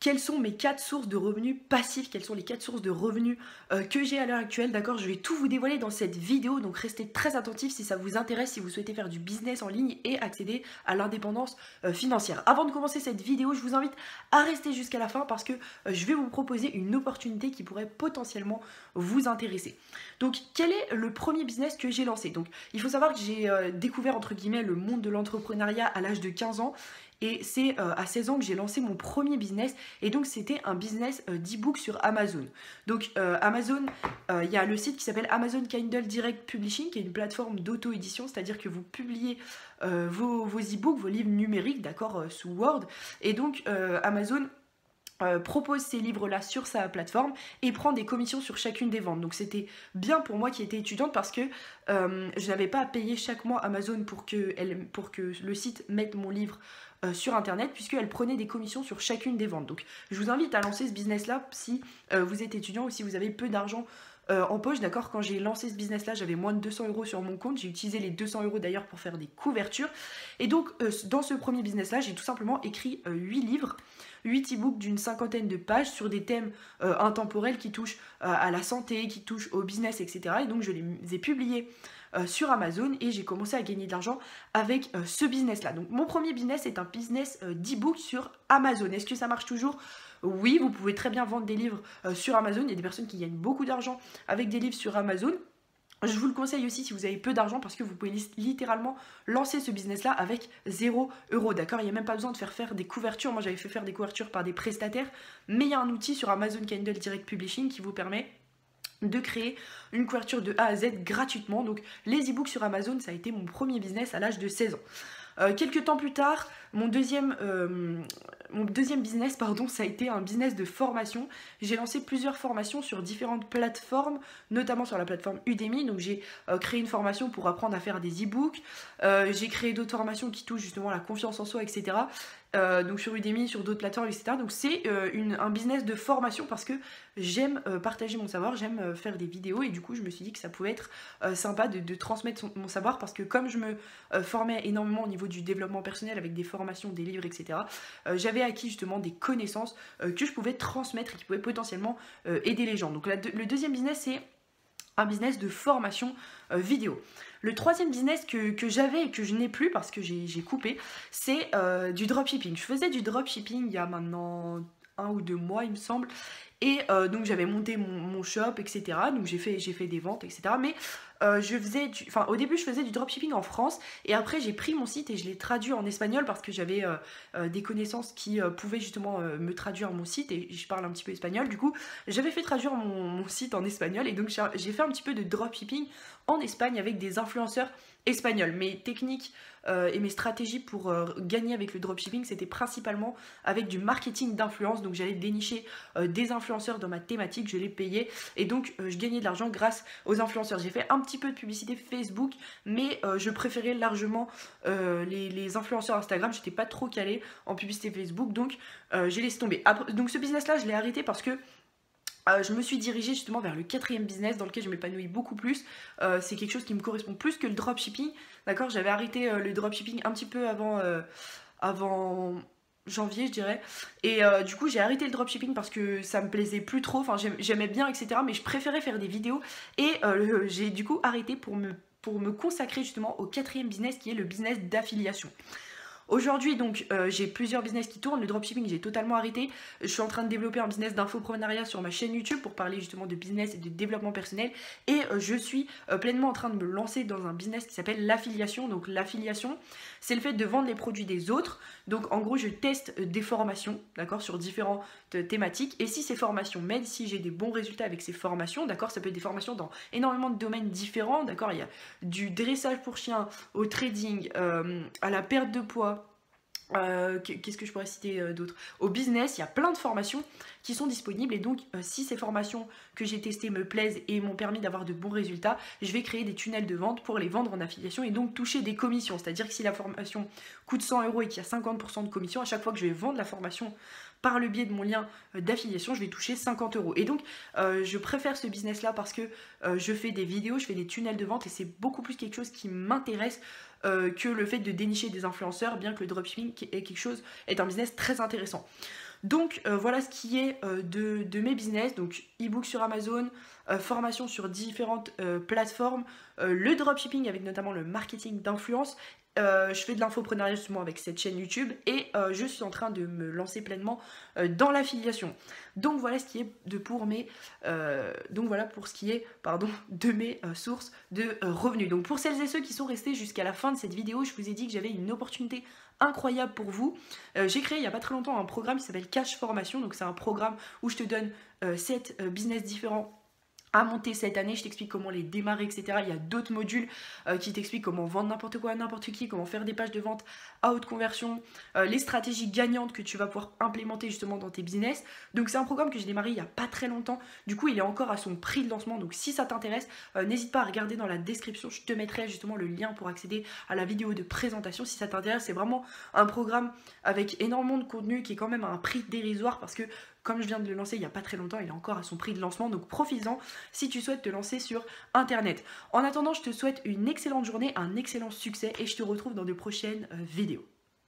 quelles sont mes 4 sources de revenus passifs, quelles sont les 4 sources de revenus que j'ai à l'heure actuelle, d'accord? Je vais tout vous dévoiler dans cette vidéo, donc restez très attentifs si ça vous intéresse, si vous souhaitez faire du business en ligne et accéder à l'indépendance financière. Avant de commencer cette vidéo, je vous invite à rester jusqu'à la fin parce que je vais vous proposer une opportunité qui pourrait potentiellement vous intéresser. Donc, quel est le premier business que j'ai lancé? Donc, il faut savoir que j'ai découvert, entre guillemets, le monde de l'entrepreneuriat à l'âge de 15 ans. Et c'est à 16 ans que j'ai lancé mon premier business. Et donc, c'était un business d'e-book sur Amazon. Donc, Amazon, il y a le site qui s'appelle Amazon Kindle Direct Publishing, qui est une plateforme d'auto-édition, c'est-à-dire que vous publiez vos e-books, vos livres numériques, d'accord, sous Word. Et donc, Amazon propose ces livres-là sur sa plateforme et prend des commissions sur chacune des ventes. Donc c'était bien pour moi qui étais étudiante parce que je n'avais pas à payer chaque mois Amazon pour que le site mette mon livre sur internet, puisqu'elle prenait des commissions sur chacune des ventes. Donc je vous invite à lancer ce business-là si vous êtes étudiant ou si vous avez peu d'argent en poche, d'accord. Quand j'ai lancé ce business là, j'avais moins de 200 € sur mon compte. J'ai utilisé les 200 € d'ailleurs pour faire des couvertures. Et donc dans ce premier business là, j'ai tout simplement écrit 8 livres, 8 e-books d'une cinquantaine de pages sur des thèmes intemporels qui touchent à la santé, qui touchent au business, etc. Et donc je les ai publiés sur Amazon et j'ai commencé à gagner de l'argent avec ce business là. Donc mon premier business est un business d'e-book sur Amazon. Est-ce que ça marche toujours? Oui, vous pouvez très bien vendre des livres sur Amazon. Il y a des personnes qui gagnent beaucoup d'argent avec des livres sur Amazon. Je vous le conseille aussi si vous avez peu d'argent parce que vous pouvez littéralement lancer ce business-là avec 0 €, d'accord? Il n'y a même pas besoin de faire des couvertures. Moi, j'avais fait faire des couvertures par des prestataires, mais il y a un outil sur Amazon Kindle Direct Publishing qui vous permet de créer une couverture de A à Z gratuitement. Donc, les e-books sur Amazon, ça a été mon premier business à l'âge de 16 ans. Quelques temps plus tard, mon deuxième business, ça a été un business de formation. J'ai lancé plusieurs formations sur différentes plateformes, notamment sur la plateforme Udemy. Donc j'ai créé une formation pour apprendre à faire des e-books. J'ai créé d'autres formations qui touchent justement à la confiance en soi, etc. Donc sur Udemy, sur d'autres plateformes, etc. Donc c'est un business de formation parce que j'aime partager mon savoir, j'aime faire des vidéos et du coup je me suis dit que ça pouvait être sympa de transmettre mon savoir parce que comme je me formais énormément au niveau du développement personnel avec des formations, des livres, etc. J'avais acquis justement des connaissances que je pouvais transmettre et qui pouvaient potentiellement aider les gens. Donc le deuxième business, c'est un business de formation vidéo. Le troisième business que j'avais et que je n'ai plus parce que j'ai coupé, c'est du dropshipping. Je faisais du dropshipping il y a maintenant 1 ou 2 mois, il me semble. Et donc j'avais monté mon shop, etc. Donc j'ai fait des ventes, etc. Mais au début je faisais du dropshipping en France et après j'ai pris mon site et je l'ai traduit en espagnol parce que j'avais des connaissances qui pouvaient justement me traduire mon site et je parle un petit peu espagnol. Du coup j'avais fait traduire mon site en espagnol et donc j'ai fait un petit peu de dropshipping en Espagne avec des influenceurs espagnols. Mes techniques et mes stratégies pour gagner avec le dropshipping, c'était principalement avec du marketing d'influence. Donc j'allais dénicher des influenceurs dans ma thématique, je les payais et donc je gagnais de l'argent grâce aux influenceurs. J'ai fait un petit peu de publicité Facebook, mais je préférais largement les influenceurs Instagram. J'étais pas trop calée en publicité Facebook, donc j'ai laissé tomber. Donc ce business là je l'ai arrêté parce que je me suis dirigée justement vers le quatrième business dans lequel je m'épanouis beaucoup plus. C'est quelque chose qui me correspond plus que le dropshipping. D'accord, j'avais arrêté le dropshipping un petit peu avant janvier, je dirais. Et du coup, j'ai arrêté le dropshipping parce que ça me plaisait plus trop. Enfin, j'aimais bien, etc. Mais je préférais faire des vidéos. Et j'ai du coup arrêté pour me consacrer justement au quatrième business qui est le business d'affiliation. Aujourd'hui, donc, j'ai plusieurs business qui tournent. Le dropshipping, j'ai totalement arrêté. Je suis en train de développer un business d'infoprenariat sur ma chaîne YouTube pour parler justement de business et de développement personnel. Et je suis pleinement en train de me lancer dans un business qui s'appelle l'affiliation. Donc, l'affiliation, c'est le fait de vendre les produits des autres. Donc, en gros, je teste des formations, d'accord, sur différentes thématiques. Et si ces formations m'aident, si j'ai des bons résultats avec ces formations, d'accord, ça peut être des formations dans énormément de domaines différents, d'accord. Il y a du dressage pour chiens, au trading, à la perte de poids. Qu'est-ce que je pourrais citer d'autre? Au business, il y a plein de formations qui sont disponibles et donc si ces formations que j'ai testées me plaisent et m'ont permis d'avoir de bons résultats, je vais créer des tunnels de vente pour les vendre en affiliation et donc toucher des commissions. C'est-à-dire que si la formation coûte 100 € et qu'il y a 50% de commission, à chaque fois que je vais vendre la formation par le biais de mon lien d'affiliation, je vais toucher 50 €. Et donc, je préfère ce business-là parce que je fais des vidéos, je fais des tunnels de vente et c'est beaucoup plus quelque chose qui m'intéresse que le fait de dénicher des influenceurs, bien que le dropshipping est un business très intéressant. Donc voilà ce qui est de mes business, donc e-book sur Amazon, formation sur différentes plateformes, le dropshipping avec notamment le marketing d'influence. Je fais de l'infoprenariat justement avec cette chaîne YouTube et je suis en train de me lancer pleinement dans l'affiliation. Donc voilà ce qui est donc voilà pour ce qui est de mes sources de revenus. Donc pour celles et ceux qui sont restés jusqu'à la fin de cette vidéo, je vous ai dit que j'avais une opportunité incroyable pour vous. J'ai créé il n'y a pas très longtemps un programme qui s'appelle Cash Formation. Donc c'est un programme où je te donne 7 business différents à monter cette année. Je t'explique comment les démarrer, etc. Il y a d'autres modules qui t'expliquent comment vendre n'importe quoi à n'importe qui, comment faire des pages de vente à haute conversion, les stratégies gagnantes que tu vas pouvoir implémenter justement dans tes business. Donc c'est un programme que j'ai démarré il n'y a pas très longtemps. Du coup, il est encore à son prix de lancement. Donc si ça t'intéresse, n'hésite pas à regarder dans la description. Je te mettrai justement le lien pour accéder à la vidéo de présentation si ça t'intéresse. C'est vraiment un programme avec énormément de contenu qui est quand même à un prix dérisoire parce que comme je viens de le lancer il n'y a pas très longtemps, il est encore à son prix de lancement, donc profites-en si tu souhaites te lancer sur Internet. En attendant, je te souhaite une excellente journée, un excellent succès et je te retrouve dans de prochaines vidéos.